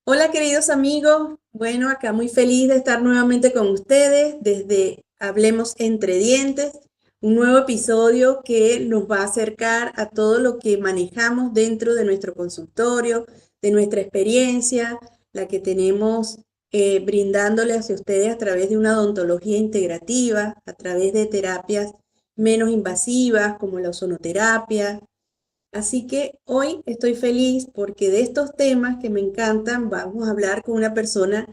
Hola queridos amigos, bueno, acá muy feliz de estar nuevamente con ustedes desde Hablemos entre Dientes, un nuevo episodio que nos va a acercar a todo lo que manejamos dentro de nuestro consultorio, de nuestra experiencia, la que tenemos brindándole hacia ustedes a través de una odontología integrativa, a través de terapias menos invasivas como la ozonoterapia. Así que hoy estoy feliz porque de estos temas que me encantan vamos a hablar con una persona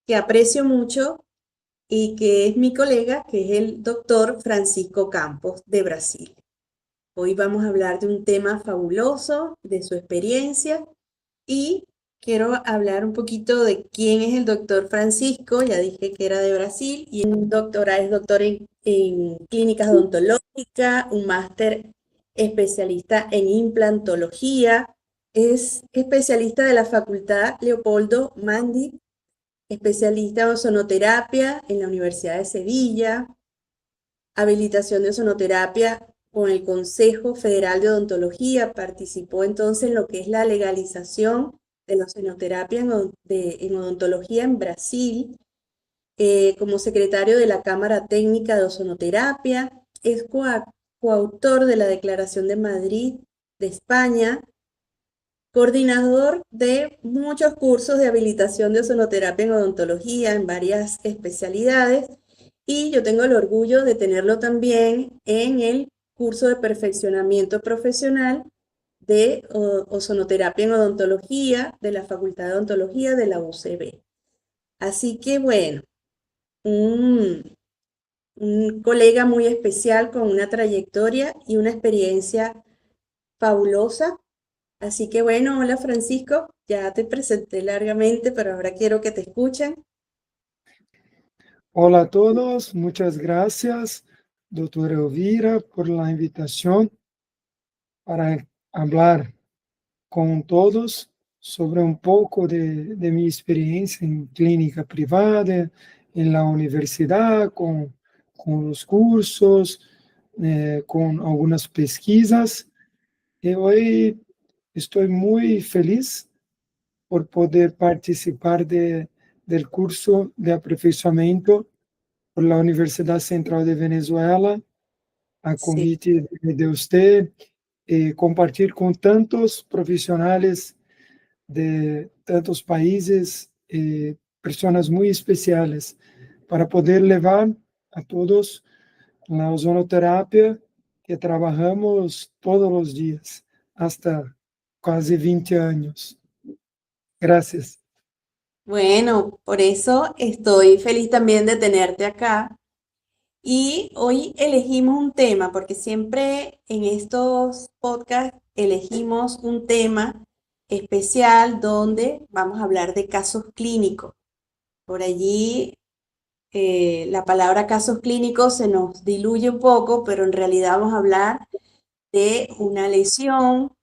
que aprecio mucho y que es mi colega, que es el doctor Francisco Campos de Brasil. Hoy vamos a hablar de un tema fabuloso, de su experiencia y quiero hablar un poquito de quién es el doctor Francisco. Ya dije que era de Brasil y es doctor en clínicas odontológicas, un máster especialista en implantología, es especialista de la Facultad Leopoldo Mandi, especialista en ozonoterapia en la Universidad de Sevilla, habilitación de ozonoterapia con el Consejo Federal de Odontología. Participó entonces en lo que es la legalización de la ozonoterapia en odontología en Brasil, como secretario de la Cámara Técnica de Ozonoterapia. Es coautor de la Declaración de Madrid de España, coordinador de muchos cursos de habilitación de ozonoterapia en odontología en varias especialidades, y yo tengo el orgullo de tenerlo también en el curso de perfeccionamiento profesional de ozonoterapia en odontología de la Facultad de Odontología de la UCB. Así que bueno, un, un colega muy especial con una trayectoria y una experiencia fabulosa. Así que bueno, hola Francisco, ya te presenté largamente, pero ahora quiero que te escuchen. Hola a todos, muchas gracias, doctora Elvira, por la invitación para hablar con todos sobre un poco de mi experiencia en clínica privada, en la universidad, con los cursos, con algunas pesquisas. Y hoy estoy muy feliz por poder participar del curso de aperfeiçoamento por la Universidad Central de Venezuela, a Sí. convite de usted, compartir con tantos profesionales de tantos países, personas muy especiales, para poder levar a todos la ozonoterapia que trabajamos todos los días, hasta casi 20 años. Gracias. Bueno, por eso estoy feliz también de tenerte acá. Y hoy elegimos un tema, porque siempre en estos podcasts elegimos un tema especial donde vamos a hablar de casos clínicos. Por allí la palabra casos clínicos se nos diluye un poco, pero en realidad vamos a hablar de una lesión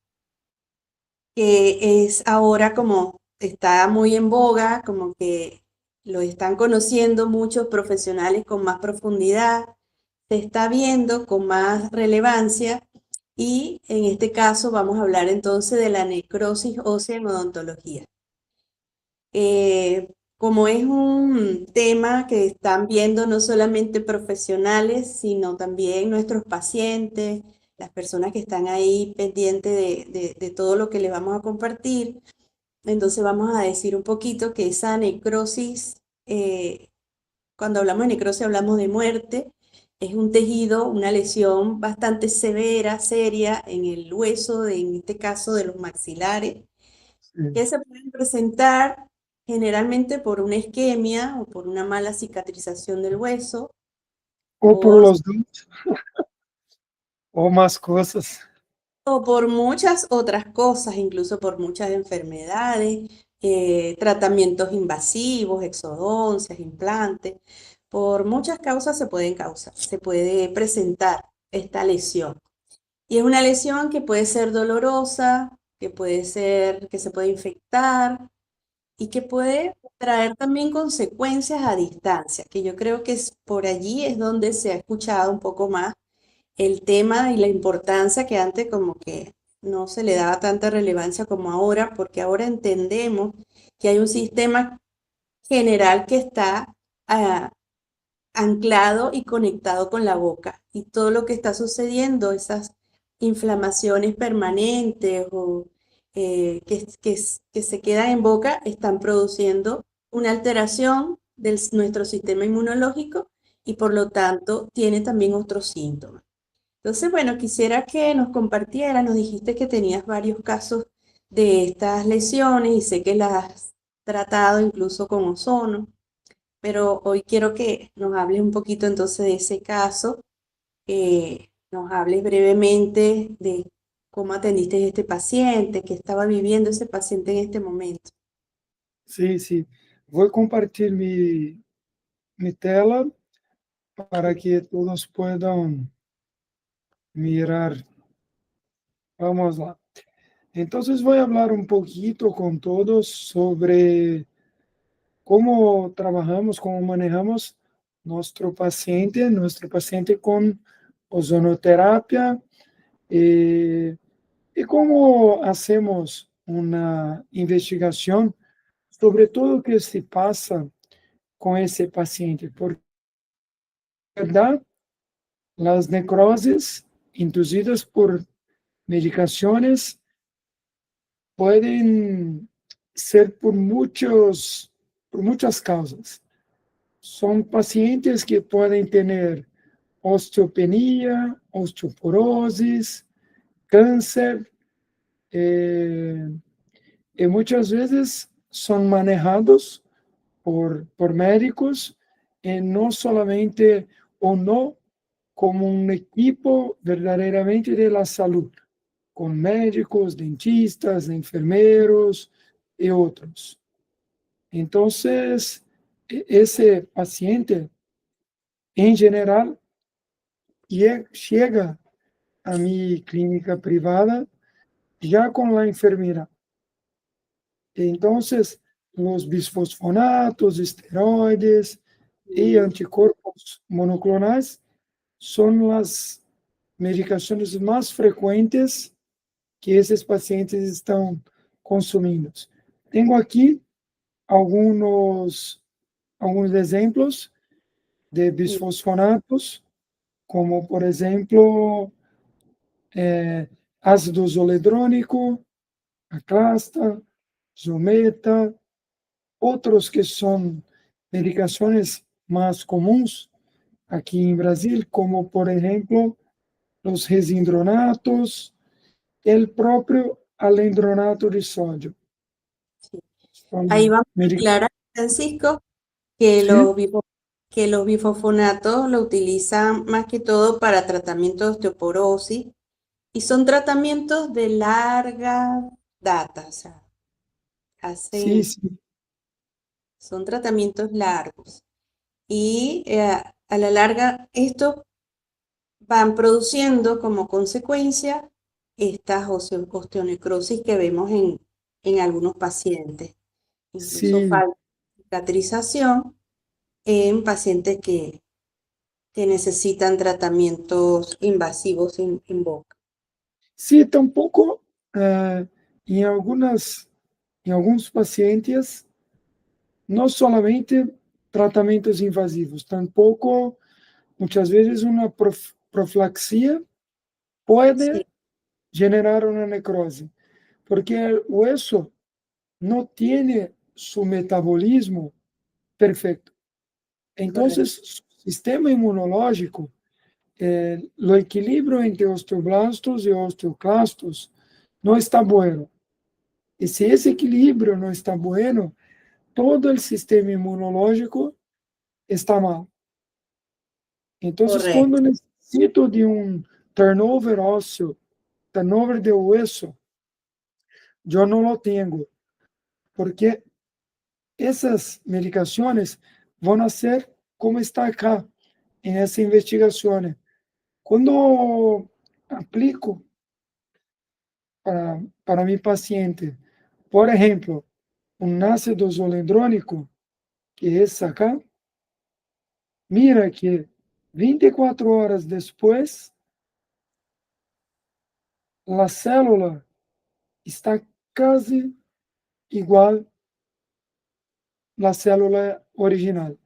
que es ahora como está muy en boga, como que lo están conociendo muchos profesionales con más profundidad, se está viendo con más relevancia, y en este caso vamos a hablar entonces de la necrosis ósea en odontología. Como es un tema que están viendo no solamente profesionales, sino también nuestros pacientes, las personas que están ahí pendientes de todo lo que les vamos a compartir, entonces vamos a decir un poquito que esa necrosis, cuando hablamos de necrosis hablamos de muerte, es un tejido, una lesión bastante severa, seria en el hueso, en este caso de los maxilares, que se pueden presentar generalmente por una isquemia o por una mala cicatrización del hueso, O por por, los dos, o más cosas. o por muchas otras cosas, incluso por muchas enfermedades, tratamientos invasivos, exodoncias, implantes. Por muchas causas se puede presentar esta lesión. Y es una lesión que puede ser dolorosa, que se puede infectar, y que puede traer también consecuencias a distancia, que yo creo que es por allí es donde se ha escuchado un poco más el tema y la importancia que antes como que no se le daba tanta relevancia como ahora, porque ahora entendemos que hay un sistema general que está ah, anclado y conectado con la boca. Y todo lo que está sucediendo, esas inflamaciones permanentes o que se quedan en boca, están produciendo una alteración de nuestro sistema inmunológico y por lo tanto tiene también otros síntomas. Entonces, bueno, quisiera que nos compartieras, nos dijiste que tenías varios casos de estas lesiones y sé que las has tratado incluso con ozono, pero hoy quiero que nos hables un poquito entonces de ese caso, nos hables brevemente de cómo atendiste a este paciente, qué estaba viviendo ese paciente en este momento. Sí, sí. Vou compartilhar mi tela para que todos puedan mirar. Vamos lá. Entonces voy a hablar un poquito con todos sobre cómo trabajamos, cómo manejamos nuestro paciente con ozonoterapia, y cómo hacemos una investigación sobre todo lo que se pasa con ese paciente, porque, verdad, las necrosis inducidas por medicaciones pueden ser por muchas causas. Son pacientes que pueden tener osteopenia, osteoporosis, cáncer, eh, y muchas veces son manejados por médicos, y no solamente o no como un equipo verdaderamente de la salud, con médicos, dentistas, enfermeros y otros. Entonces, ese paciente, en general, llega a mi clínica privada ya con la enfermera. Entonces, los bisfosfonatos, esteroides y Mm, anticuerpos monoclonales son las medicaciones más frecuentes que esses pacientes estão consumindo. Tenho aqui alguns exemplos de mm, bisfosfonatos, como, por exemplo, ácido zoledrônico, aclasta, zometa, outros que são medicações mais comuns aqui em Brasil, como, por exemplo, os resindronatos, el propio alendronato de sodio. sí. Ahí Son vamos a aclarar, Francisco, que sí, que los bifosfonatos lo utilizan más que todo para tratamiento de osteoporosis y son tratamientos de larga data, o sea, sí, hacen, sí, son tratamientos largos. Y a la larga, estos van produciendo como consecuencia estas osteonecrosis que vemos en algunos pacientes. Incluso sí. falta de cicatrización en pacientes que necesitan tratamientos invasivos en boca. Sí, tampouco, em alguns pacientes, não solamente tratamentos invasivos, tampouco, muitas vezes, uma profilaxia Sí, pode generar uma necrose, porque o hueso não tem su metabolismo perfeito. Então, o correcto, sistema imunológico, o equilíbrio entre osteoblastos e osteoclastos não está bueno. E se esse equilíbrio não está bueno, todo o sistema imunológico está mal. Então, quando correcto, necessito de turnover ósseo, turnover de hueso, eu não lo tenho, porque essas medicações vão ser como está acá, em essa investigação. Quando aplico para mi paciente, por exemplo, um ácido zoledrônico, que é acá, mira que 24 horas depois, a célula está casi igual à célula original.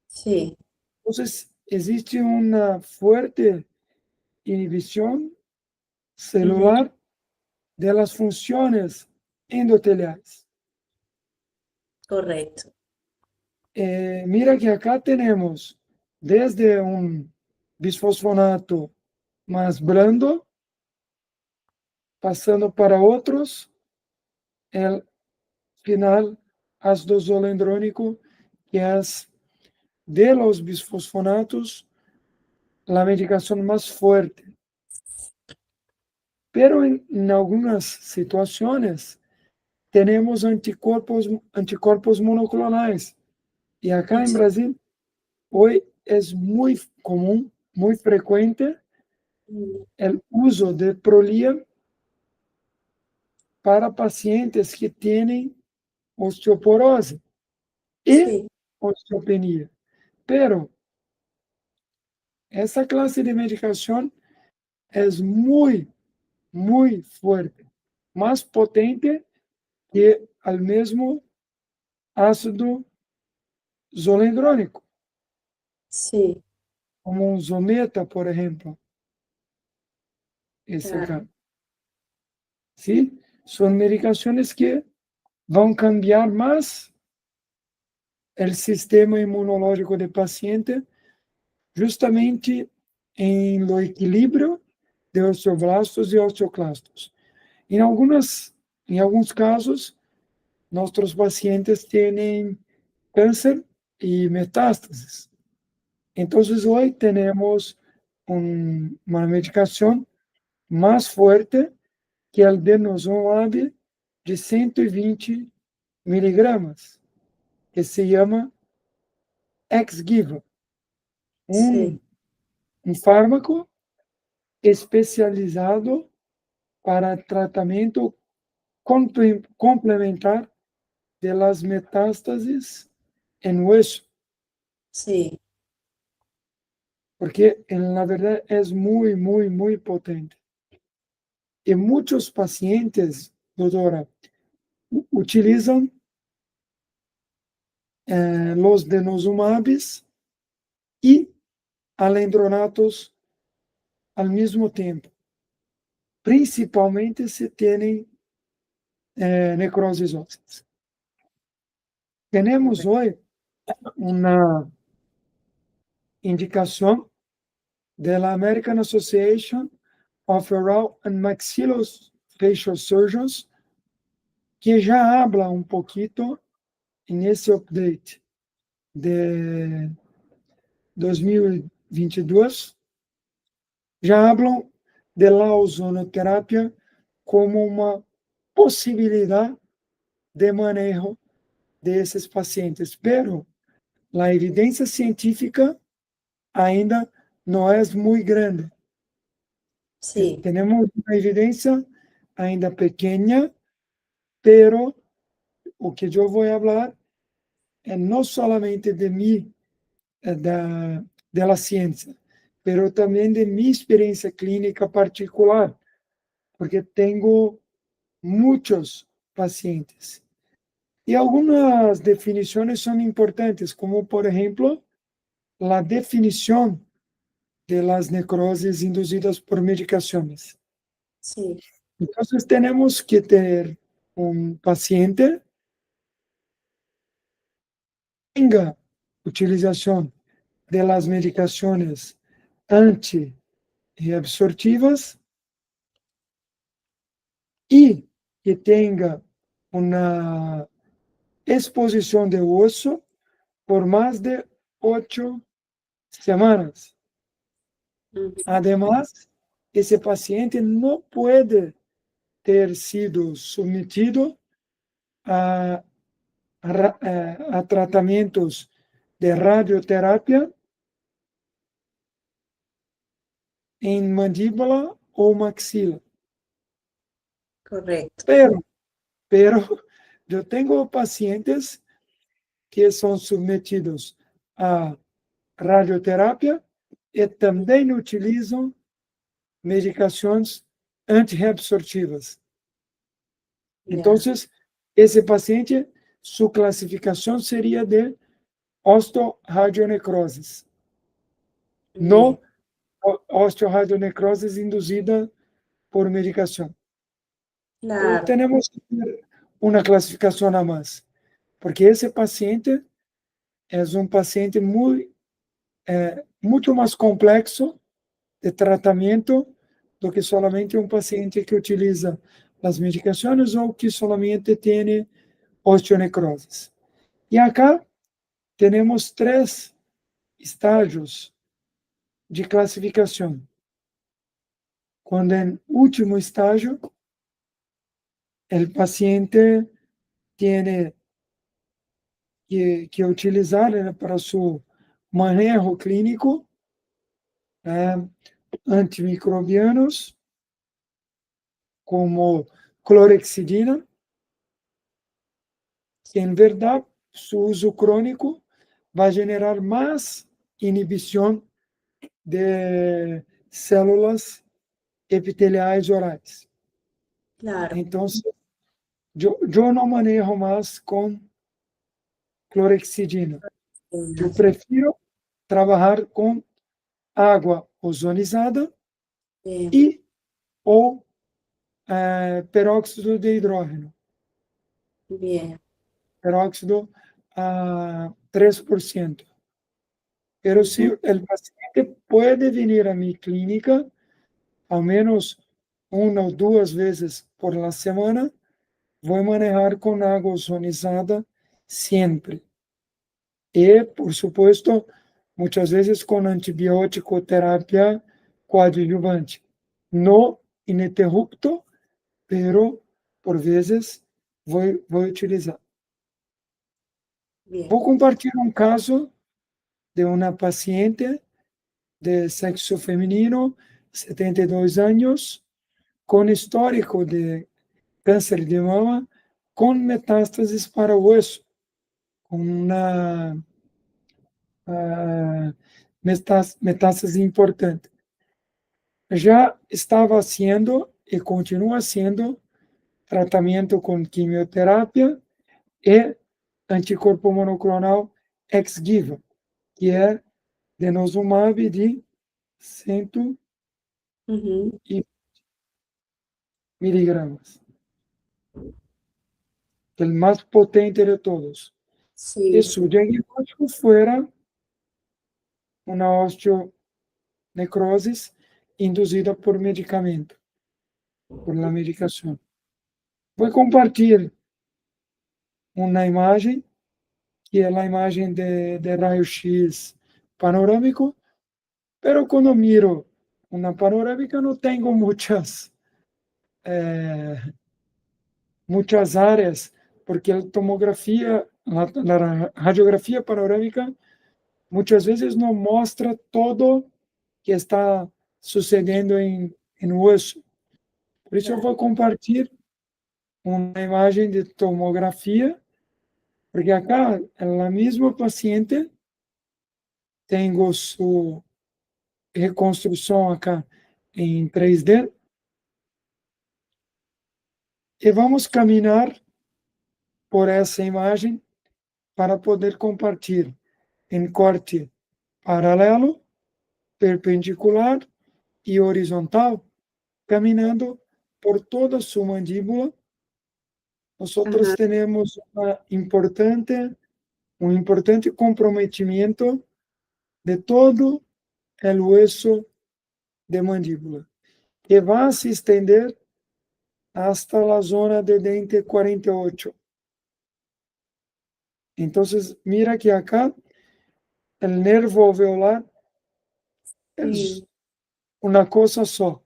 Sí, Então, existe uma forte inibição ujú, celular de las funciones endoteliais. correcto. Mira que acá temos desde um bisfosfonato mais blando, passando para outros, el final ácido zoledrônico, que é de los bisfosfonatos a medicação mais forte. Pero em algumas situações temos anticorpos monoclonais. E acá em Sí, Brasil, hoje é muito comum, muito frequente, mm, o uso de Prolia para pacientes que têm osteoporose e sí, osteopenia. Pero essa classe de medicação é muito, muito forte, mais potente que o mesmo ácido zoledrônico, sí, como um Zometa, por exemplo. Esse claro, acá. Sim? São medicações que vão cambiar mais o sistema imunológico do paciente, justamente em lo equilíbrio de osteoblastos e osteoclastos. Em alguns casos, nossos pacientes têm câncer e metástases. Então, hoje temos uma medicação mais forte que é o denosumab de 120 miligramas, que se chama Exgiva, sí, um, um fármaco especializado para tratamento complementar de las metástases en hueso, sí, porque na verdade é muito, muito, muito potente. E muitos pacientes, doutora, utilizam los denosumabs e alendronatos ao mesmo tempo, principalmente se têm necroses ósseas. Temos correcto. hoje uma indicação da American Association of Oral and Maxillofacial Surgeons, que já habla um pouquinho nesse update de 2022, já hablam de la ozonoterapia como uma possibilidade de manejo desses pacientes, pero a evidência científica ainda não é muito grande. Sí, Temos uma evidência ainda pequena, pero o que eu vou falar é não somente de mim, da ciência, pero também de minha experiência clínica particular, porque tenho muitos pacientes. E algumas definições são importantes, como, por exemplo, a definição de las necroses induzidas por medicações. sí, Então, temos que ter um paciente que tenha utilização de las medicações antiabsortivas e que tenha uma exposição de osso por mais de 8 semanas. ujú, Además, esse paciente não pode ter sido submetido a, a tratamentos de radioterapia em mandíbula ou maxila. correcto. Pero eu tenho pacientes que são submetidos a radioterapia e também utilizam medicações antirreabsortivas. Ya. Entonces, ese paciente, su clasificación sería de osteoradionecrosis, Bien, no osteoradionecrosis induzida por medicación. Pero claro, tenemos que tener una clasificación a más, porque ese paciente es un paciente mucho más complexo de tratamento do que solamente um paciente que utiliza as medicações ou que solamente tem osteonecroses. E acá temos três estágios de classificação. Quando em último estágio, o paciente tem que utilizar para seu manejo clínico antimicrobianos como clorexidina, que em verdade su uso crônico vai generar mais inibição de células epiteliais orais. claro. Então, eu não manejo mais com clorexidina. Eu Bien, prefiro trabalhar com água ozonizada bien, e ou peróxido de hidrogênio. bien. Peróxido a 3%. Pero si Ujú. el paciente puede venir a mi clínica ao menos uma ou duas vezes por la semana, vou manejar com água ozonizada sempre. E, por supuesto, muitas vezes com antibiótico terapia coadjuvante. No ininterrupto, pero por vezes vou utilizar. Bien. Vou compartilhar um caso de uma paciente de sexo feminino, 72 anos, com histórico de câncer de mama, com metástases para o osso, com uma metástase importante. Já estava sendo e continua sendo tratamento com quimioterapia e anticorpo monoclonal ex-vivo, que é denosumab de 100 Ujú. miligramas, el más potente de todos. Sí, E su diagnóstico fuera una osteonecrosis induzida por medicamento, por la medicación. Vou compartilhar uma imagem, que é a imagem de raio-x panorâmico, pero quando miro uma panorâmica não tenho muitas áreas, porque a tomografia, a radiografia panorâmica, muitas vezes não mostra todo que está sucedendo em osso. Por isso eu claro. vou compartilhar uma imagem de tomografia, porque acá, na mesma paciente, tenho sua reconstrução acá em 3D, e vamos caminhar por essa imagem para poder compartilhar em corte paralelo, perpendicular e horizontal, caminhando por toda a sua mandíbula. Nós Ajá, temos um importante comprometimento de todo o hueso de mandíbula, que vai se estender hasta a zona de dente 48. Então, mira que acá o nervo alveolar é sí, uma coisa só,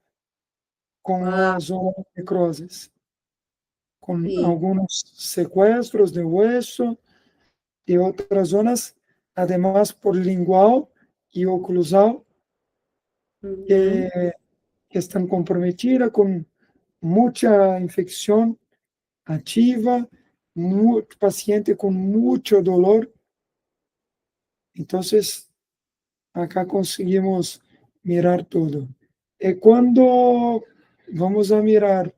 com wow, uma zona de necroses, com sí. alguns sequestros de hueso e outras zonas, además por lingual e oclusal, Ujú. que estão comprometidas com muita infecção ativa, paciente com muito dolor. Então, acá conseguimos mirar tudo. E quando vamos a mirar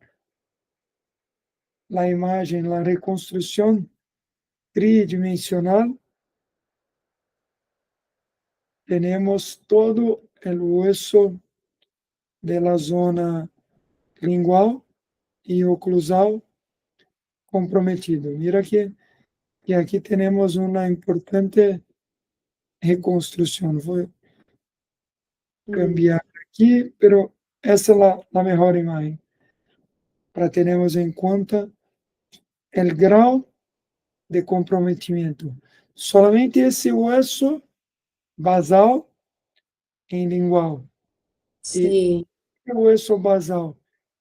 la imagen, la reconstrucción tridimensional. Tenemos todo el hueso de la zona lingual y oclusal comprometido. Mira que aquí tenemos una importante reconstrucción. Voy a Mm, cambiar aquí, pero esa es la mejor imagen para tenermos en cuenta el grado de comprometimiento. Solamente ese hueso basal en lingual y sí, el hueso basal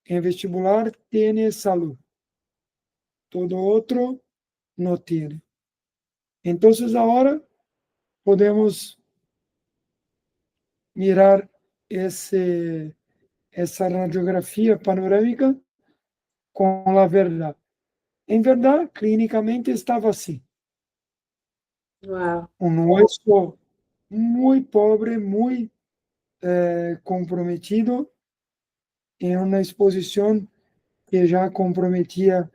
en vestibular tiene salud. Todo otro no tiene. Entonces ahora podemos mirar essa radiografia panorâmica com a verdade. Em verdade, clinicamente estava assim. wow, Hueso muito pobre, muito comprometido, em uma exposição que já comprometia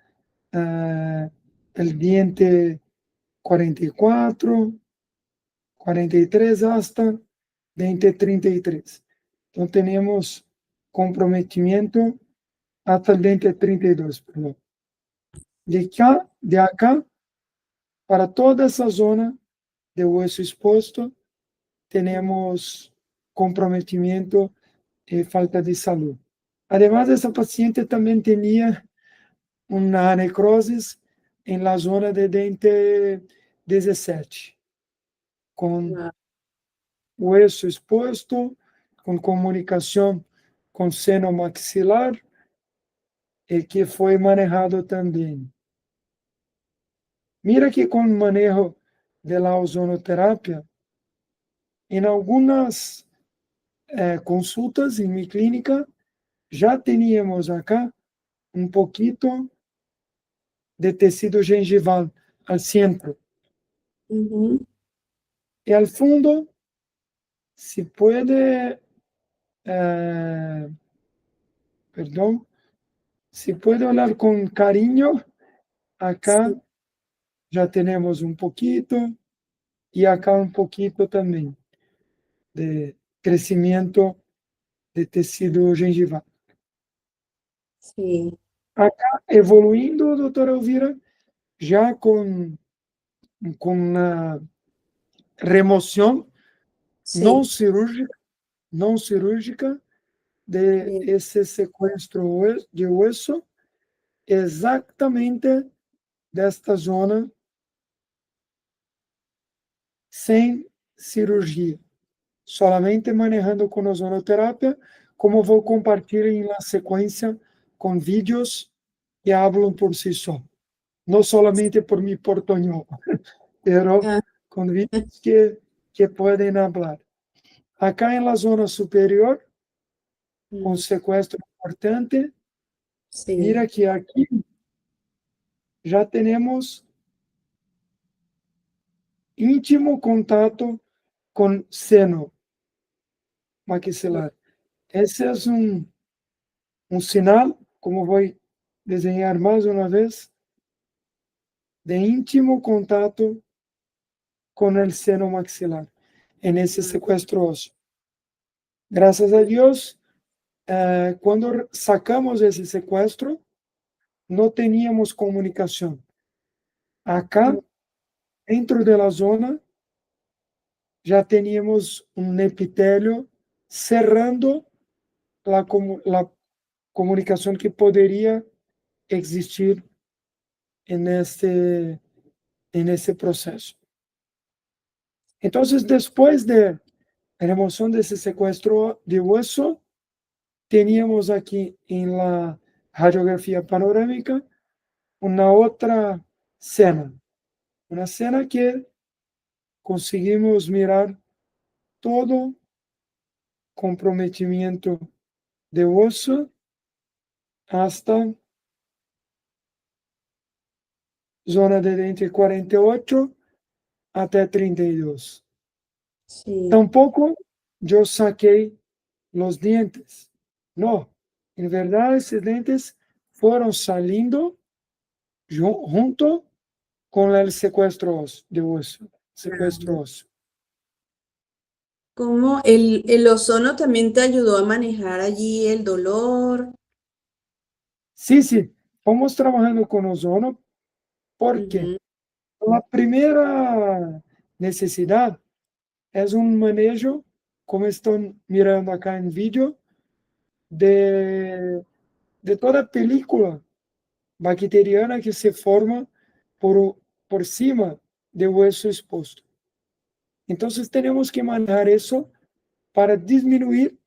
o diente 44, 43 hasta diente 33. Então, temos comprometimento hasta el diente 32, perdão. De acá, para toda essa zona de hueso exposto, temos comprometimento e falta de salud. Además, essa paciente também tinha uma necrosis em la zona de dente 17, com wow, hueso exposto, com comunicação com seno maxilar, e que foi manejado também. Mira que com o manejo de la ozonoterapia, em algumas consultas em minha clínica, já teníamos acá um pouquito de tecido gengival al centro. ujú, E al fundo, se puede, eh, perdón, se puede olhar con cariño, acá sí, ya tenemos un poquito y acá un poquito también de crecimiento de tecido gengival. sí, Acá evoluindo, doutora Elvira, já com uma remoção não sí, cirúrgica, não cirúrgica de sí, esse sequestro de osso, exatamente desta zona, sem cirurgia, solamente manejando com ozonoterapia, como vou compartilhar na sequência com vídeos que falam por si só, não solamente por mi portunhol, pero ah, com vídeos que podem falar. Acá en la zona superior, con mm, secuestro importante, sí, mira que aquí ya tenemos íntimo contacto con seno maxilar. Ese es un sinal, como voy a desenhar más una vez, de íntimo contacto con el seno maxilar en ese ah, secuestro óseo. Gracias a Dios, cuando sacamos ese secuestro, no teníamos comunicación. mm, Acá, dentro de la zona, já teníamos um epitélio cerrando a comunicação que poderia existir nesse processo. Então, depois de remoção desse sequestro de osso, teníamos aqui em la radiografia panorâmica uma outra cena, uma cena que conseguimos mirar todo comprometimento de osso hasta zona de dente 48 até 32. sí, Tampouco eu saquei os dientes. Não. En verdad, esses dentes foram saliendo junto con el secuestro de hueso, secuestro óseo. ¿Cómo el ozono también te ayudó a manejar allí el dolor? Sí, sí, vamos trabajando con ozono porque Ujú, la primera necesidad es un manejo, como están mirando acá en vídeo, de toda película bacteriana que se forma por cima del hueso expuesto. Entonces tenemos que manejar eso para disminuir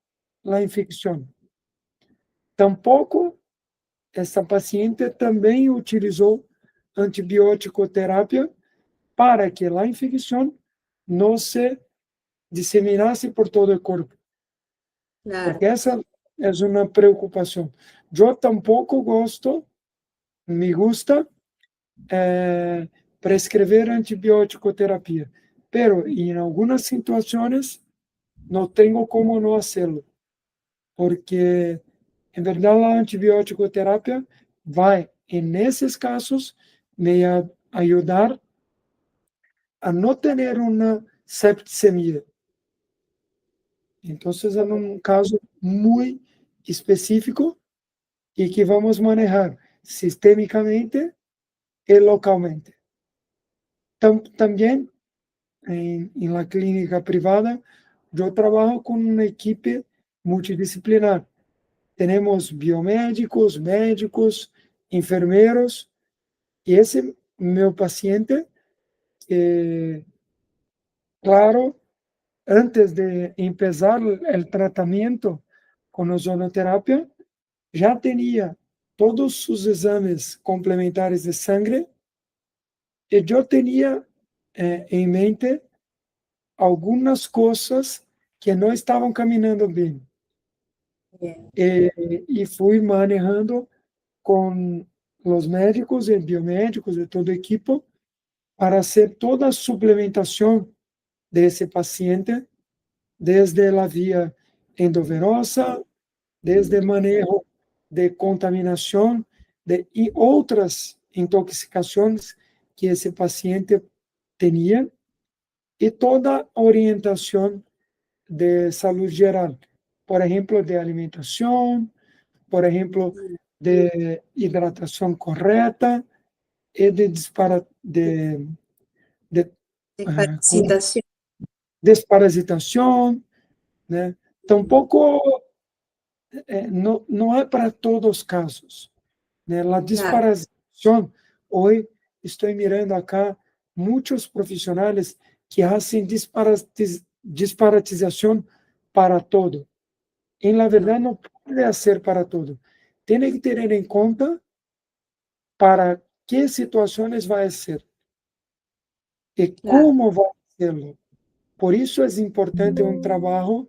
la infección. Tampoco esta paciente também utilizou antibiótico terapia para que a infecção não se disseminasse por todo o corpo, claro, porque essa é uma preocupação. Eu tampouco gosto, me gusta prescrever antibiótico terapia, pero em algumas situações não tenho como não hacerlo, porque en verdad la antibiótico terapia vai, en esos casos, me ayudar a no tener una septicemia. Entonces, es un caso muy específico y que vamos a manejar sistémicamente y localmente. También, en la clínica privada, yo trabajo con una equipe multidisciplinar. Tenemos biomédicos, médicos, enfermeros, y ese meu paciente, claro, antes de empezar el tratamiento con ozonoterapia, ya tenía todos sus exames complementares de sangre y yo tenía en mente algunas cosas que no estaban caminando bien. bien, Y fui manejando con los médicos y biomédicos de todo equipo para hacer toda a suplementação desse paciente, desde a via endovenosa, desde o manejo de contaminação e outras intoxicações que esse paciente tinha, e toda a orientação de saúde geral, por exemplo, de alimentação, por exemplo, mm, de hidratação correta e de como desparasitación, desparasitação, né? Tampouco não é para todos os casos, né? A claro, desparasitação, hoje estou mirando acá muitos profissionais que fazem disparatização para todo. E, na no, verdade, não pode ser para todo. Tem que ter em conta para que situações vai ser e claro, como vai ser. Por isso é importante um trabalho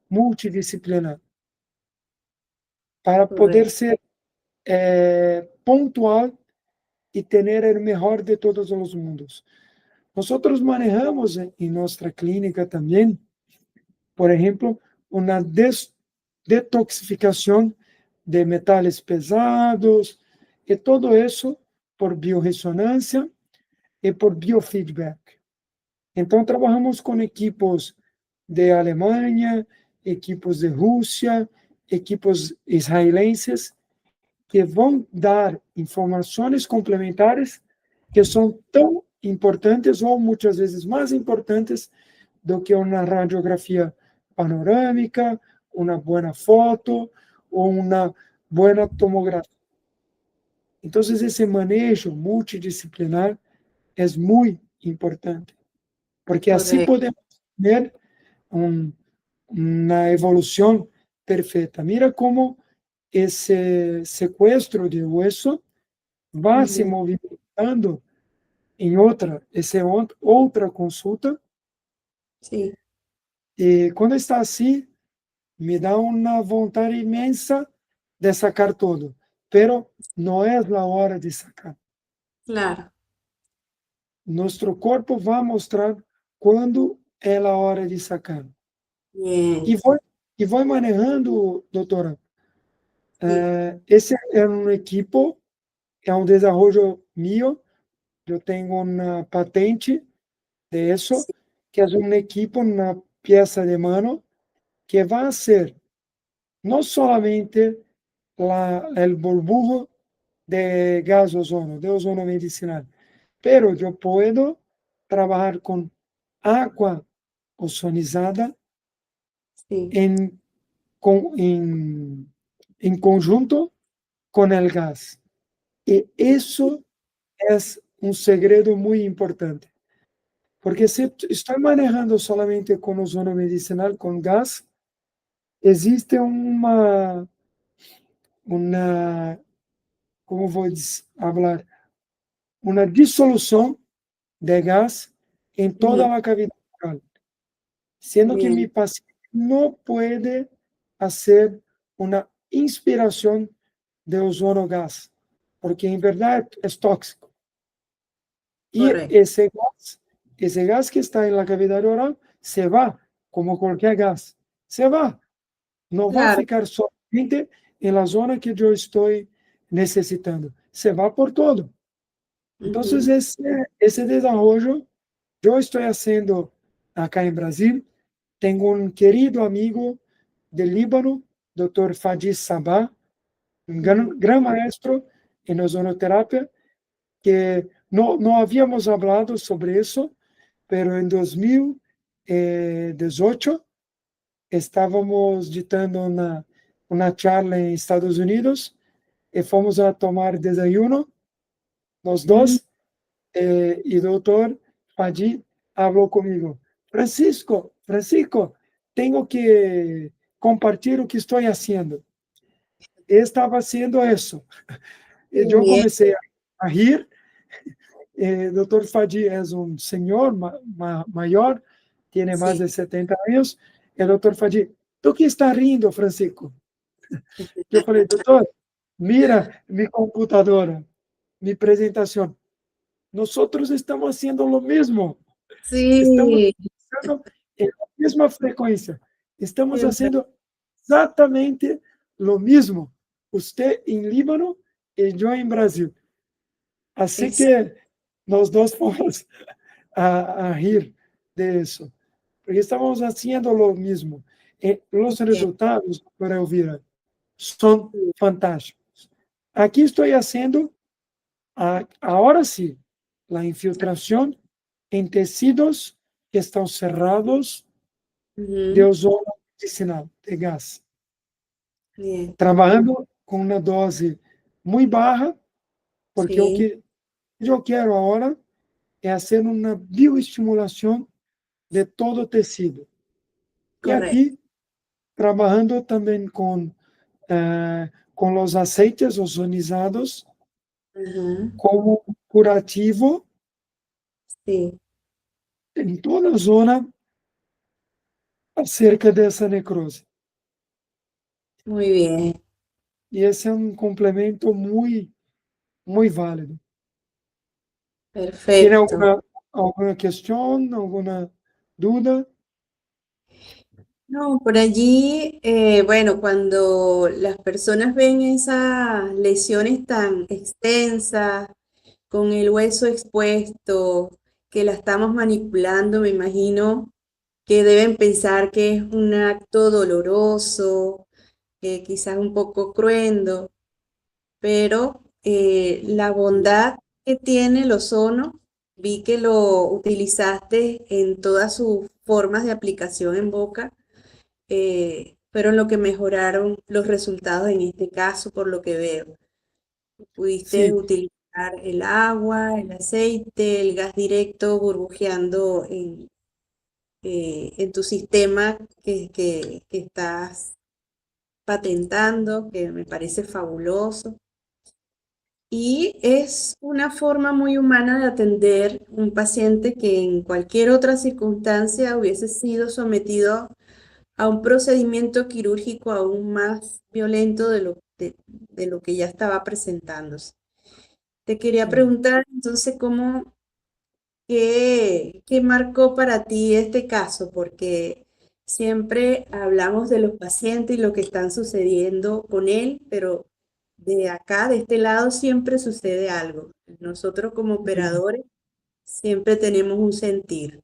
multidisciplinar, para poder correcto. ser pontual y tener el mejor de todos los mundos. Nosotros manejamos en nuestra clínica también, por ejemplo, una detoxificación de metales pesados y todo eso por bioresonancia y por biofeedback. Entonces, trabajamos con equipos de Alemania, equipos de Rusia, equipos israelenses, que vão dar informações complementares que são tão importantes ou muitas vezes mais importantes do que uma radiografia panorâmica, uma boa foto ou uma boa tomografia. Então, esse manejo multidisciplinar é muito importante, porque assim Correcto. podemos ter uma evolução perfeita. Mira como esse sequestro de hueso va se Ujú, movimentando em outra consulta, sí, e quando está assim, me dá uma vontade imensa de sacar todo, pero não é a hora de sacar. claro. Nosso corpo vai mostrar quando é a hora de sacar. Bien, E vai manejando, doutora, Sí, Ese é um equipo, é um desenvolvimento mío. Eu tenho uma patente de eso, sí, que é um equipo, uma peça de mano, que vai ser não solamente o burbujo de gas ozono, de ozono medicinal, pero eu posso trabalhar com água ozonizada sí. em, em conjunto com o gás. E isso é um segredo muito importante, porque se estou manejando solamente com ozono medicinal, com gás, existe uma como vou falar, uma dissolução de gás em Ujú, toda a cavidade oral, sendo que mi bien, paciente não pode fazer uma inspiração de ozono gás, porque em verdade é tóxico. E correcto. esse gás que está na cavidade oral se vai, como qualquer gás, se vai. Não vai Claro. ficar somente na zona que eu estou necessitando, se vai por todo. Então, Ujú, esse desenvolvimento eu estou fazendo acá em Brasil. Tenho um querido amigo de Líbano, Dr. Fadi Sabah, um ujú, gran maestro em ozonoterapia, que não havíamos falado sobre isso, pero em 2018 estávamos ditando uma charla em Estados Unidos e fomos a tomar desayuno, nós ujú, dois, e o doutor Fadi falou comigo: Francisco, tenho que compartilhar o que estou fazendo. Estava haciendo isso. qué Eu bien, comecei a rir. Dr. Fadi é um senhor maior, tem mais sí. de 70 anos. E o Dr. Fadi, ¿tú que está rindo, Francisco? Eu falei, doutor, mira mi computadora, mi presentação. Nós estamos haciendo o mesmo. Estamos Sí, usando a mesma frequência. Estamos qué bueno, fazendo exatamente o mesmo. Você em Líbano e eu em Brasil. Assim ex- que nós dois fomos a rir de isso, porque estamos fazendo o mesmo. E os bien, resultados, para Elvira, são fantásticos. Aqui estou fazendo, agora sim, a infiltração em tecidos que estão cerrados de ujú, ozono medicinal, de gás, bien, trabalhando com uma dose muito baixa, porque o sí, que eu quero agora é fazer uma bioestimulação de todo o tecido. E correcto. aqui, trabalhando também com os aceites ozonizados Ajá, como curativo sí, em toda a zona acerca dessa necrose. muy bien, E esse é um complemento muito válido. Tem perfecto. alguma questão, alguma dúvida? No, por allí, bueno, cuando las personas ven esas lesiones tan extensas, con el hueso expuesto, que la estamos manipulando, me imagino que deben pensar que es un acto doloroso, quizás un poco cruento, pero la bondad que tiene el ozono, vi que lo utilizaste en todas sus formas de aplicación en boca, fueron lo que mejoraron los resultados en este caso, por lo que veo. Pudiste Sim, utilizar el agua, el aceite, el gas directo burbujeando en tu sistema que estás patentando, que me parece fabuloso. Y es una forma muy humana de atender un paciente que en cualquier otra circunstancia hubiese sido sometido a un procedimiento quirúrgico aún más violento de lo que ya estaba presentándose. Te quería sim. preguntar entonces qué marcó para ti este caso, porque Siempre hablamos de los pacientes y lo que están sucediendo con él, pero de acá, de este lado, siempre sucede algo. Nosotros como operadores siempre tenemos un sentir.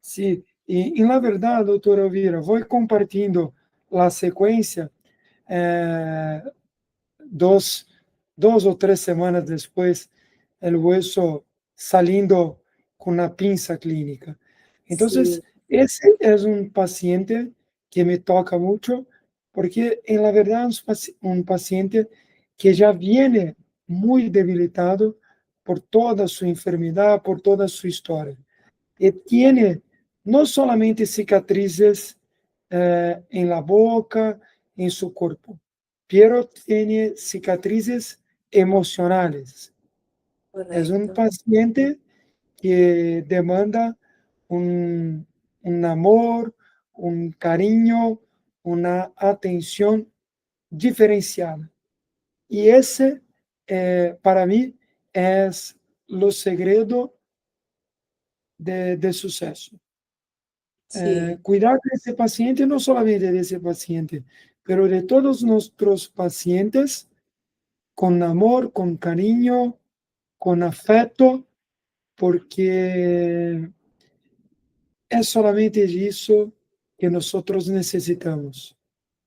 Sim, e na verdade, doutora Elvira, vou compartilhando a sequência, eh, dos, 2 ou 3 semanas depois, o hueso salindo com a pinça clínica. Então, Sí, esse é um paciente que me toca muito, porque, na verdade, é um paciente que já viene muito debilitado por toda a sua enfermidade, por toda a sua história. E tiene no solamente cicatrices en la boca, en su cuerpo, pero tiene cicatrices emocionales. Es un correcto. paciente que demanda un amor, un cariño, una atención diferenciada. Y ese, para mí, es lo segredo de suceso. Sí, Cuidar de ese paciente, no solamente de ese paciente, pero de todos nuestros pacientes, con amor, con cariño, con afecto, porque es solamente eso que nosotros necesitamos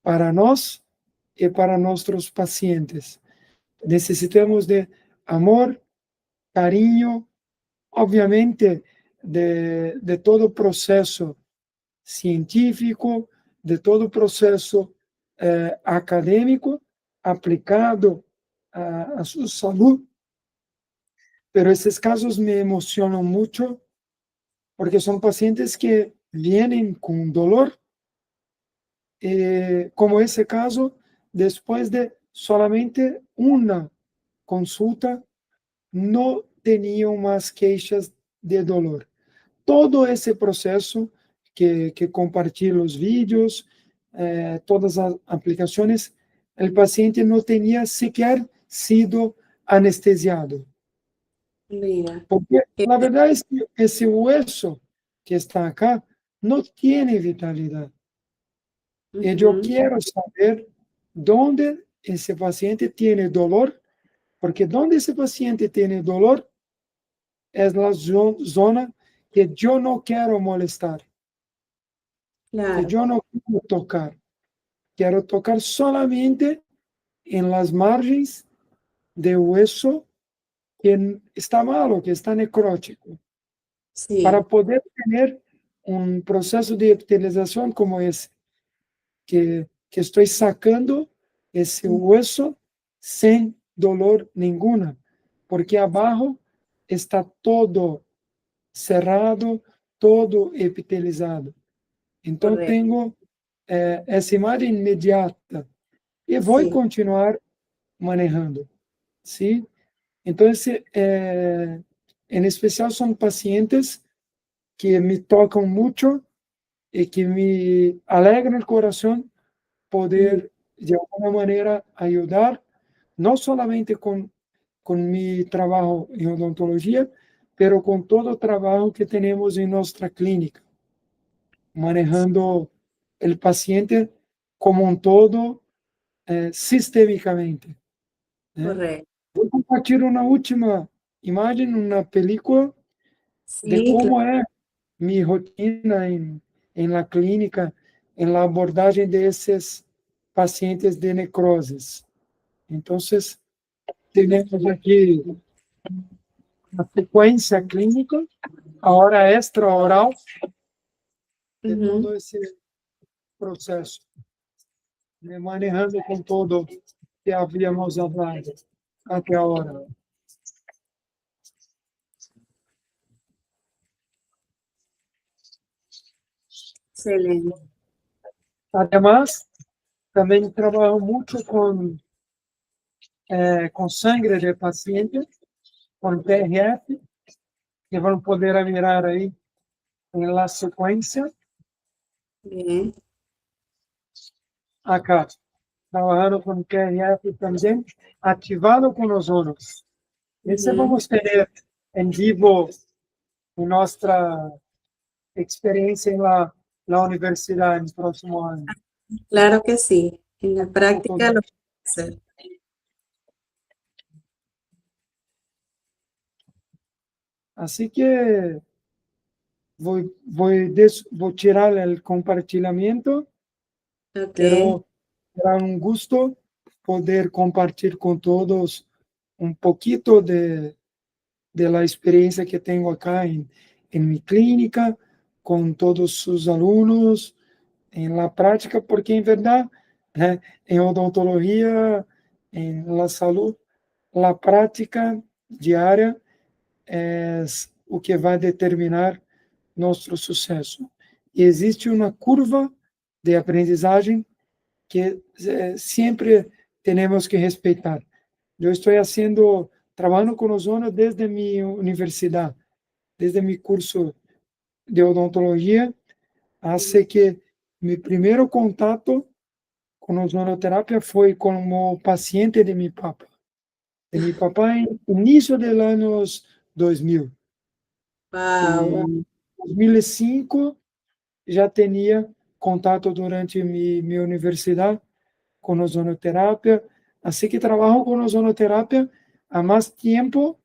para nós y para nuestros pacientes. Necesitamos de amor, cariño, obviamente de todo proceso científico, de todo o processo acadêmico aplicado à sua saúde, pero esses casos me emocionam muito porque são pacientes que vêm com dolor, como esse caso, depois de solamente uma consulta, não tinham mais queixas de dolor. Todo esse processo que compartilha os vídeos, todas as aplicações, o paciente não tinha sequer sido anestesiado. mira. Porque, eh, na verdade, esse hueso que está acá não tem vitalidade. E eu Ujú, quero saber onde esse paciente tem dolor, porque onde esse paciente tem dolor é a zona que eu não quero molestar, que claro, eu não quero tocar. Quero tocar solamente en las margens de hueso que está malo, que está necrótico, para sí, poder tener un proceso de epitelización como ese, que estoy sacando ese mm, hueso sin dolor ninguna, porque abajo está todo cerrado, todo epitelizado. Então, correcto, tenho essa imagem imediata e vou sí, continuar manejando, ¿sí? Entonces, en especial son pacientes que me tocan mucho y que me alegra el corazón mm, poder de alguna manera ayudar, no solamente con mi trabajo en odontología, pero con todo el trabajo que tenemos en nuestra clínica, manejando el paciente como un todo, sistémicamente, ¿eh? correcto. Vou compartilhar uma última imagem, uma película de Sí, como é minha rotina em la clínica, em la abordagem desses pacientes de necroses. Então, temos aqui a sequência clínica, a hora extra-oral de ujú, todo esse processo, né, manejando com todo que havíamos falado até a hora. excelente. Además, também trabalho muito com sangue de paciente, com PRF, que vão poder mirar aí na sequência. Bien, Acá, trabalhando com PRF também, ativado com ozonos. Esse ujú, vamos ter em vivo em nossa experiência la universidad en el próximo año. Claro que sí, en la práctica lo Ortodoncia. puedo hacer. Así que voy a tirar el compartimiento, Ok, pero será un gusto poder compartir con todos un poquito de la experiencia que tengo acá en mi clínica, con todos sus alumnos, en la práctica, porque en verdad, en odontología, en la salud, la práctica diaria es o que vai determinar nosso sucesso. E existe uma curva de aprendizagem que sempre temos que respeitar. Eu estou haciendo, trabalhando com ozono desde minha universidade, desde meu curso de odontologia, hace que meu primeiro contato com ozonoterapia foi como paciente de meu papá. De meu papá em início dos anos 2000. wow, E 2005 já tinha contato durante minha universidade com ozonoterapia, assim que trabalho com ozonoterapia há mais tempo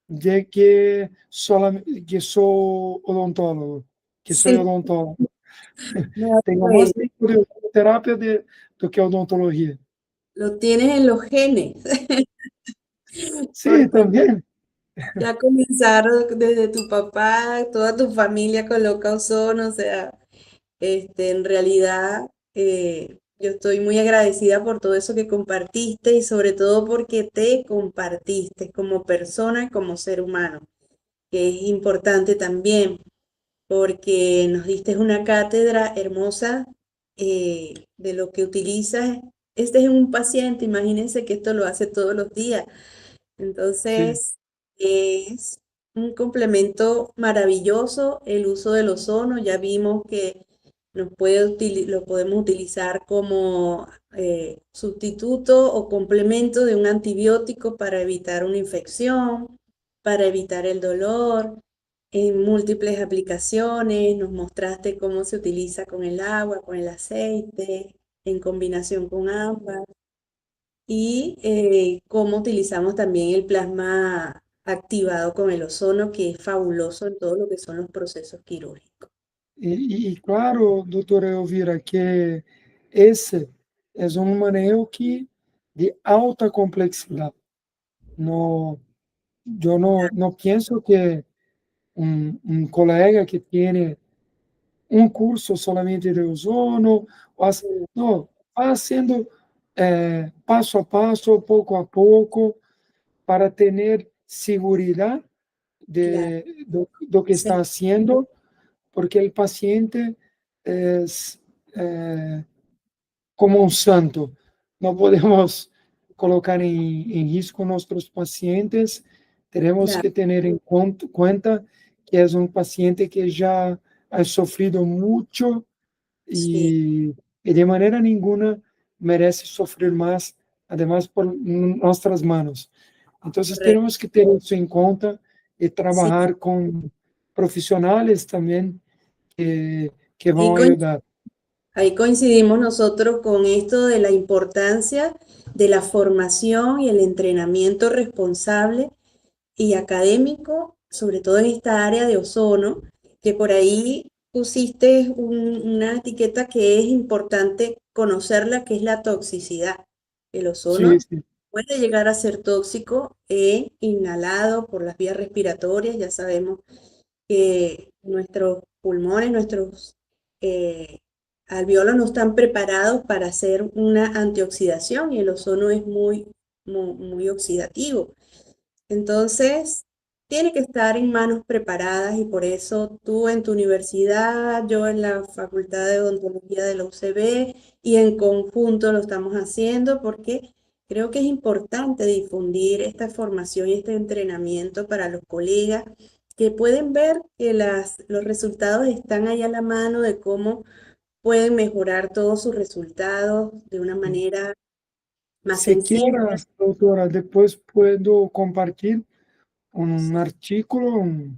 de que sou odontólogo, que sou sí, odontólogo. no, Tenho pues, mais tempo de ozonoterapia do que odontologia. lo tienes en los genes, Sim, porque também. ya comenzaron desde tu papá, toda tu familia coloca ozono, o sea, en realidad yo estoy muy agradecida por todo eso que compartiste y sobre todo porque te compartiste como persona y como ser humano, que es importante también, porque nos diste una cátedra hermosa de lo que utilizas. Este es un paciente, imagínense que esto lo hace todos los días. Sim. Entonces, es un complemento maravilloso el uso del ozono. Ya vimos que lo podemos utilizar como sustituto o complemento de un antibiótico para evitar una infección, para evitar el dolor, en múltiples aplicaciones. Nos mostraste cómo se utiliza con el agua, con el aceite, en combinación con ambas y cómo utilizamos también el plasma activado con el ozono, que es fabuloso en todo lo que son los procesos quirúrgicos. E claro, doutora Elvira, que esse é um manejo que de alta complexidade. No, eu não penso que colega que tem curso solamente de ozono, não, vai sendo passo a passo, pouco a pouco, para ter segurança Claro, do que sí, está haciendo, porque o paciente é como um santo. Não podemos colocar em risco nossos pacientes. Temos claro, que ter em conta que é um paciente que já ha sofrido muito sí, e de maneira nenhuma merece sofrer mais, además por nossas manos. Então, correcto. temos que ter isso em conta e Sí. trabalhar com profissionais também que Ahí, vão ajudar. ahí coincidimos nosotros con esto de la importancia de la formación y el entrenamiento responsable y académico, sobre todo en esta área de ozono, que por ahí pusiste una etiqueta que es importante conocerla, que es la toxicidad. El Sim, ozono sim. puede llegar a ser tóxico e inhalado por las vías respiratorias. Ya sabemos que nuestros pulmones, nuestros eh, alvéolos no están preparados para hacer una antioxidación y el ozono es muy oxidativo. Entonces, tiene que estar en manos preparadas y por eso tú en tu universidad, yo en la Facultad de Odontología de la UCB y en conjunto lo estamos haciendo porque creo que es importante difundir esta formación y este entrenamiento para los colegas que pueden ver que los resultados están ahí a la mano de cómo pueden mejorar todos sus resultados de una manera más Se sencilla. quieras, doutora, depois puedo compartilhar um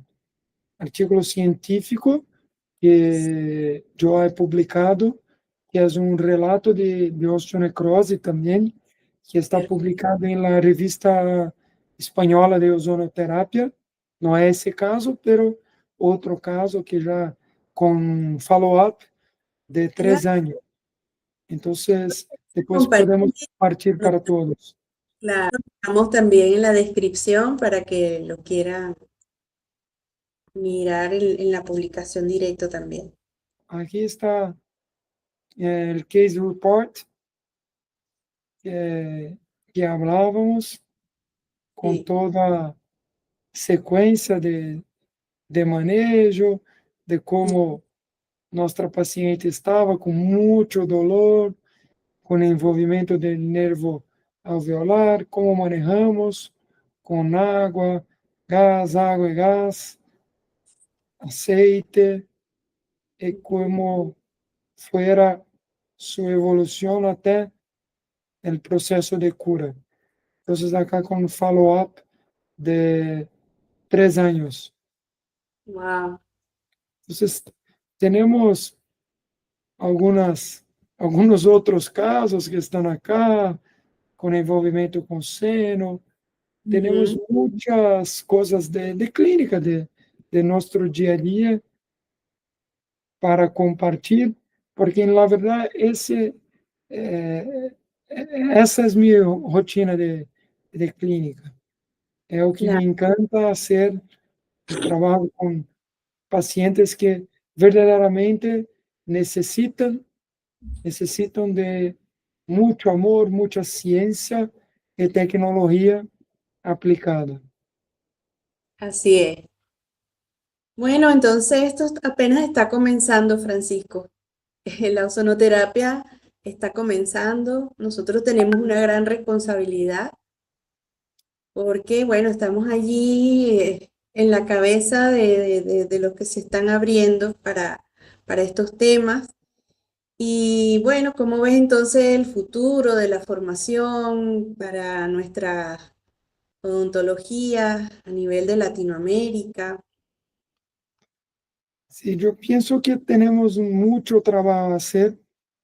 artigo científico que yo he publicado, que es un relato de osteonecrose también, que está publicado en la revista española de ozonoterapia. No es ese caso, pero otro caso que ya con follow-up de Claro, 3 años. Entonces, después compartir, podemos partir para todos. claro, estamos también en la descripción para que lo quieran mirar en la publicación directo también. Aquí está el case report que hablábamos con Sí, toda sequência de manejo, de como nossa paciente estava com muito dolor, com envolvimento do nervo alveolar, como manejamos com água e gás, aceite, e como fuera sua evolução até o processo de cura. Então, acá com um follow-up de 3 anos. wow. Entonces, tenemos algunos otros casos que están acá, con envolvimiento con seno. Tenemos Ujú, muchas cosas de clínica de nuestro día a día para compartir, porque la verdad eh, esa es mi rotina de clínica. Es lo que claro, me encanta hacer, el trabajo con pacientes que verdadeiramente necessitam de muito amor, muita ciência e tecnologia aplicada. así es. Bueno, entonces esto apenas está comenzando, Francisco. La ozonoterapia está comenzando. Nosotros tenemos una gran responsabilidad porque, bueno, estamos allí en la cabeza de los que se están abriendo para estos temas. Y bueno, ¿cómo ves entonces el futuro de la formación para nuestra odontología a nivel de Latinoamérica? Sí, eu penso que temos muito trabalho a fazer.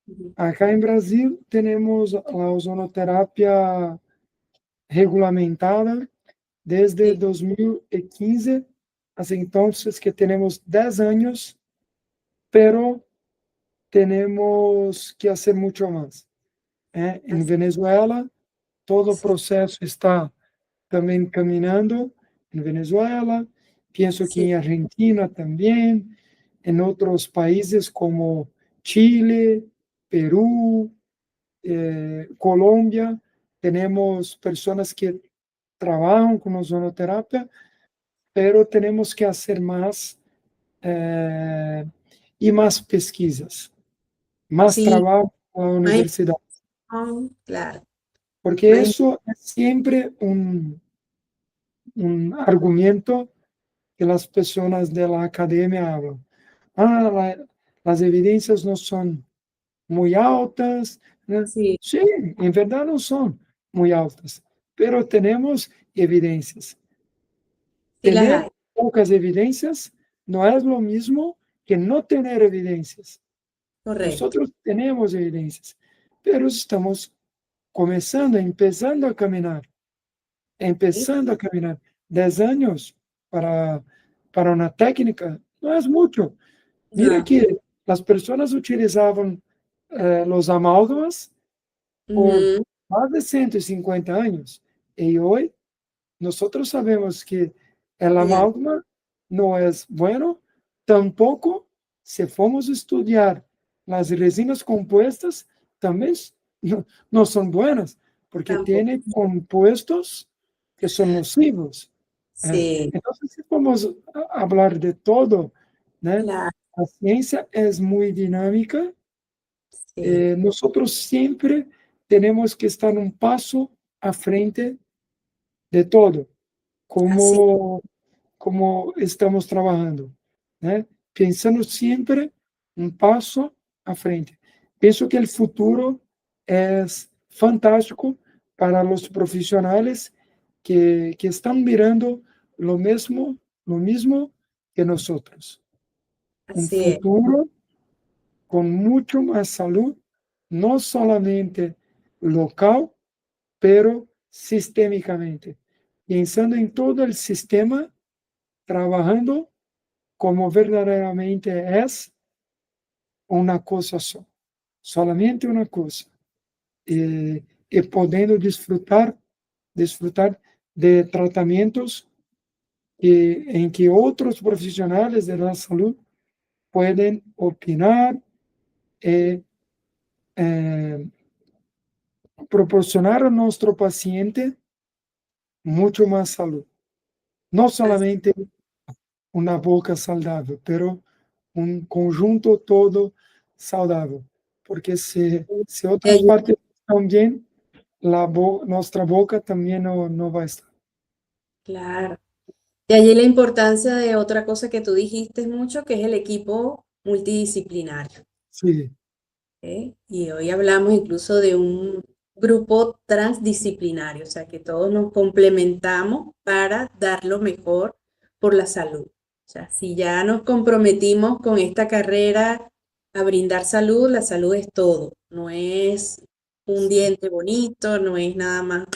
Ujú. Acá em Brasil, temos a ozonoterapia regulamentada desde Sí, 2015, hace entonces que temos 10 anos, pero temos que fazer muito mais. Em así, Venezuela, todo o sí, processo está também caminhando em Venezuela, penso que sí, em Argentina também, em outros países como Chile, Peru, Colômbia, temos pessoas que trabalham com ozonoterapia, pero temos que fazer mais e mais pesquisas, mais sí, trabalho com a más universidade, información, claro, porque más isso é sempre um argumento que as pessoas da academia falam. Ah, as evidências não são muito altas, né? sí, Sim, em verdade não são muito altas, pero temos evidências. sí las hay, Tener poucas evidências não é o mesmo que não ter evidências. Nós correcto. temos evidências, pero estamos começando, empezando a caminhar, ¿Sí? empezando a caminhar. 10 anos para uma técnica não é muito. Mira No, que as pessoas utilizavam os amálgamas por ujú, mais de 150 anos. E hoje, nós sabemos que o ya, amálgama não é bueno, tampouco se formos estudar as resinas compostas, também não são buenas, porque tampoco, têm compostos que são nocivos. sí, Então, se formos falar de todo, né, claro, a ciência é muito dinâmica. sí, Nosotros siempre tenemos que estar un paso a frente de todo, así, como estamos trabajando, né? Pensando sempre um passo à frente. Penso que o futuro é fantástico para os profissionais que estão mirando lo mesmo que nós. un Así es, futuro con mucho más salud, no solamente local, pero sistémicamente, pensando en todo el sistema, trabajando como verdaderamente es una cosa só, solamente una cosa, y podendo desfrutar de tratamientos en que otros profesionales de la salud pueden opinar y proporcionar a nuestro paciente mucho más salud. No así solamente una boca saudável, pero un conjunto todo saudável. Porque se de outras allí, partes estão bem, nuestra boca también no va a estar. claro. De allí la importancia de otra cosa que tú dijiste mucho, que es el equipo multidisciplinario. Sí, ¿Ok? Y hoy hablamos incluso de un grupo transdisciplinario, o sea, que todos nos complementamos para dar lo mejor por la salud. O sea, si ya nos comprometimos con esta carrera a brindar salud, la salud es todo, no es un diente bonito, no es nada más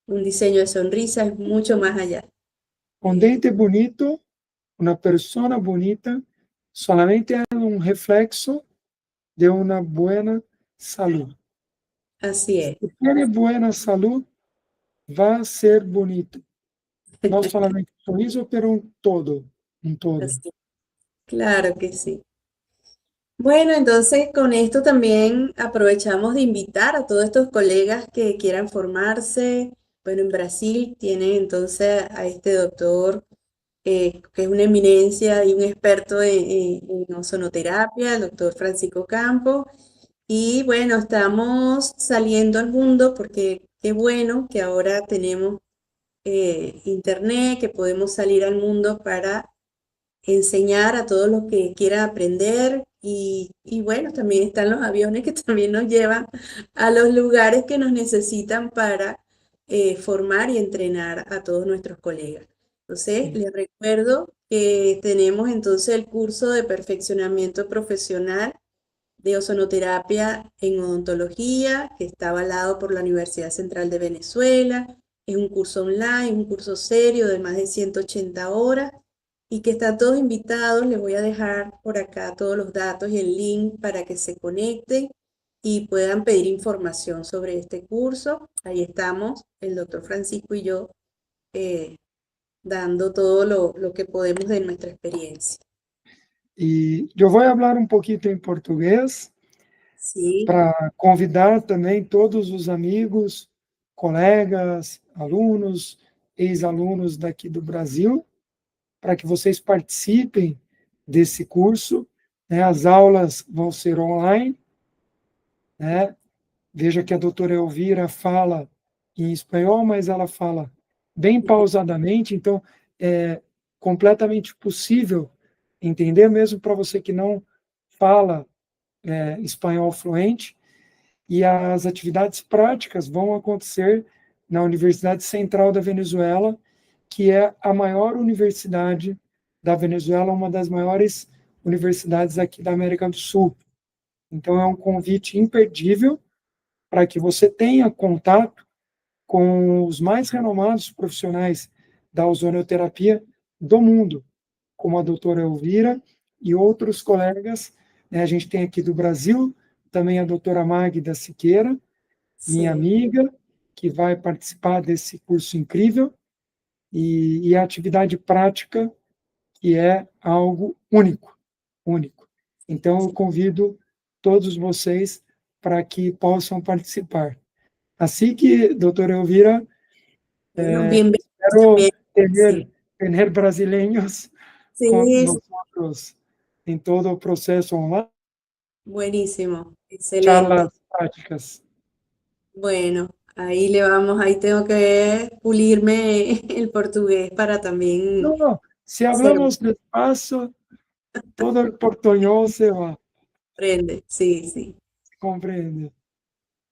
un diseño de sonrisa, es mucho más allá. um Eh, dente bonito, uma persona bonita, solamente é um reflexo de uma boa saúde. Así es, Se tiene buena salud, va a ser bonito. No solamente un sorriso, pero un todo, un todo. así, claro que sí. Bueno, entonces con esto también aprovechamos de invitar a todos estos colegas que quieran formarse. Bueno, en Brasil tienen entonces a este doctor que es una eminencia y un experto en ozonoterapia, el doctor Francisco Campos. Y bueno, estamos saliendo al mundo porque qué bueno que ahora tenemos internet, que podemos salir al mundo para enseñar a todos los que quieran aprender y bueno, también están los aviones que también nos llevan a los lugares que nos necesitan para formar y entrenar a todos nuestros colegas. Entonces, Sí. les recuerdo que tenemos entonces el curso de perfeccionamiento profesional de ozonoterapia en odontología, que está avalado por la Universidad Central de Venezuela. Es un curso online, un curso serio de más de 180 horas y que están todos invitados. Les voy a dejar por acá todos los datos y el link para que se conecten y puedan pedir información sobre este curso. Ahí estamos, el doctor Francisco y yo, eh, dando todo lo que podemos de nuestra experiencia. E eu vou falar um pouquinho em português Sí, para convidar também todos os amigos, colegas, alunos, ex-alunos daqui do Brasil, para que vocês participem desse curso. Né? As aulas vão ser online, né? Veja que a doutora Elvira fala em espanhol, mas ela fala bem pausadamente, então é completamente possível entender, mesmo para você que não fala espanhol fluente. E as atividades práticas vão acontecer na Universidade Central da Venezuela, que é a maior universidade da Venezuela, uma das maiores universidades aqui da América do Sul. Então, é um convite imperdível para que você tenha contato com os mais renomados profissionais da ozonoterapia do mundo, como a doutora Elvira e outros colegas. Né? A gente tem aqui do Brasil também a doutora Magda Siqueira, minha sí, amiga, que vai participar desse curso incrível, e a atividade prática, que é algo único, único. Então, eu sí. convido todos vocês para que possam participar. Assim que, doutora Elvira, Bueno, bienvenidos espero también. Sí, ter brasileiros com sí, sí, nosotros em todo o processo online, buenísimo, excelente. charlas práticas. Bueno, ahí le vamos, ahí tengo que pulirme el portugués para también No, si ser hablamos despacio, todo el portuñol se va, aprende. Sí, sí, se comprende.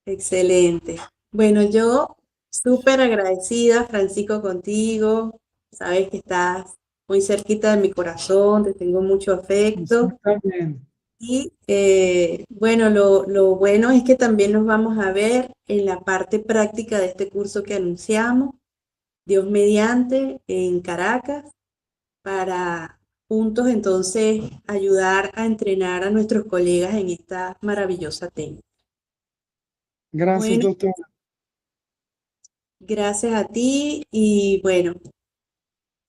excelente. Bueno, yo súper agradecida, Francisco, contigo. Sabes que estás muy cerquita de mi corazón, te tengo mucho afecto. Usted también. Y bueno, lo bueno es que también nos vamos a ver en la parte práctica de este curso que anunciamos, Dios mediante, en Caracas, para juntos entonces ayudar a entrenar a nuestros colegas en esta maravillosa técnica. Gracias, Bueno, doctora. gracias a ti y bueno,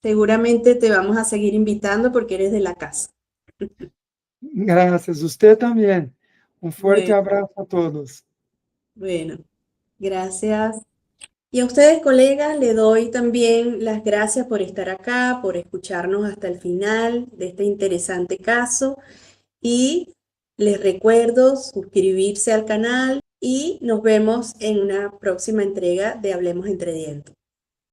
seguramente te vamos a seguir invitando porque eres de la casa. Gracias. Usted también. Un fuerte Bueno, abrazo a todos. bueno, gracias. Y a ustedes, colegas, le doy también las gracias por estar acá, por escucharnos hasta el final de este interesante caso. Y les recuerdo suscribirse al canal y nos vemos en una próxima entrega de Hablemos entre Dientes.